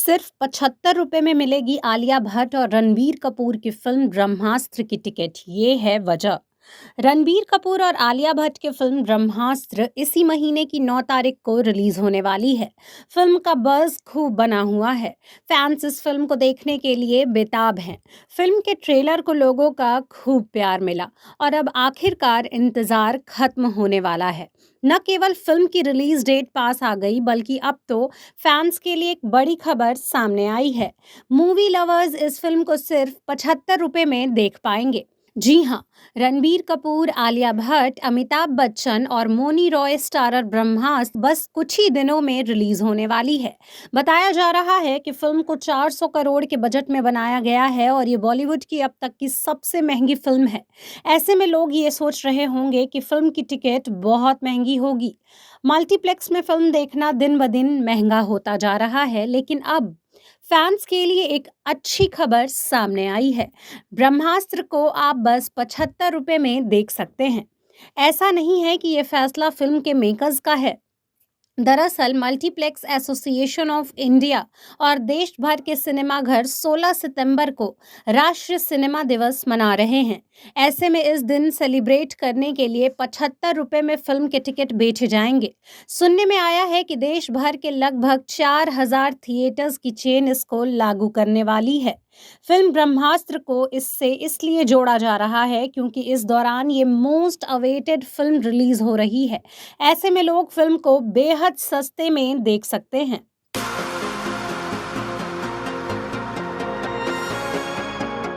सिर्फ 75 रुपए में मिलेगी आलिया भट्ट और रणबीर कपूर की फिल्म ब्रह्मास्त्र की टिकट। ये है वजह। रणबीर कपूर और आलिया भट्ट की फिल्म ब्रह्मास्त्र इसी महीने की 9 तारीख को रिलीज होने वाली है। फिल्म का बज़ खूब बना हुआ है। फैंस इस फिल्म को देखने के लिए बेताब हैं। फिल्म के ट्रेलर को लोगों का खूब प्यार मिला और अब आखिरकार इंतजार खत्म होने वाला है। न केवल फिल्म की रिलीज डेट पास आ गई, बल्कि अब तो फैंस के लिए एक बड़ी खबर सामने आई है। मूवी लवर्स इस फिल्म को सिर्फ 75 रुपए में देख पाएंगे। जी हाँ, रणबीर कपूर, आलिया भट्ट, अमिताभ बच्चन और मौनी रॉय स्टारर ब्रह्मास्त्र बस कुछ ही दिनों में रिलीज होने वाली है। बताया जा रहा है कि फिल्म को 400 करोड़ के बजट में बनाया गया है और ये बॉलीवुड की अब तक की सबसे महंगी फिल्म है। ऐसे में लोग ये सोच रहे होंगे कि फिल्म की टिकट बहुत महंगी होगी। मल्टीप्लेक्स में फिल्म देखना दिन ब दिन महंगा होता जा रहा है, लेकिन अब फैंस के लिए एक अच्छी खबर सामने आई है। ब्रह्मास्त्र को आप बस 75 रुपए में देख सकते हैं। ऐसा नहीं है कि ये फैसला फिल्म के मेकर्स का है। दरअसल मल्टीप्लेक्स एसोसिएशन ऑफ इंडिया और देश भर के सिनेमाघर 16 सितंबर को राष्ट्रीय सिनेमा दिवस मना रहे हैं। ऐसे में इस दिन सेलिब्रेट करने के लिए 75 रुपए में फिल्म के टिकट बेचे जाएंगे। सुनने में आया है कि देश भर के लगभग 4000 थिएटर्स की चेन इसको लागू करने वाली है। फिल्म ब्रह्मास्त्र को इससे इसलिए जोड़ा जा रहा है क्योंकि इस दौरान ये मोस्ट अवेटेड फिल्म रिलीज हो रही है। ऐसे में लोग फिल्म को बेहद सस्ते में देख सकते हैं।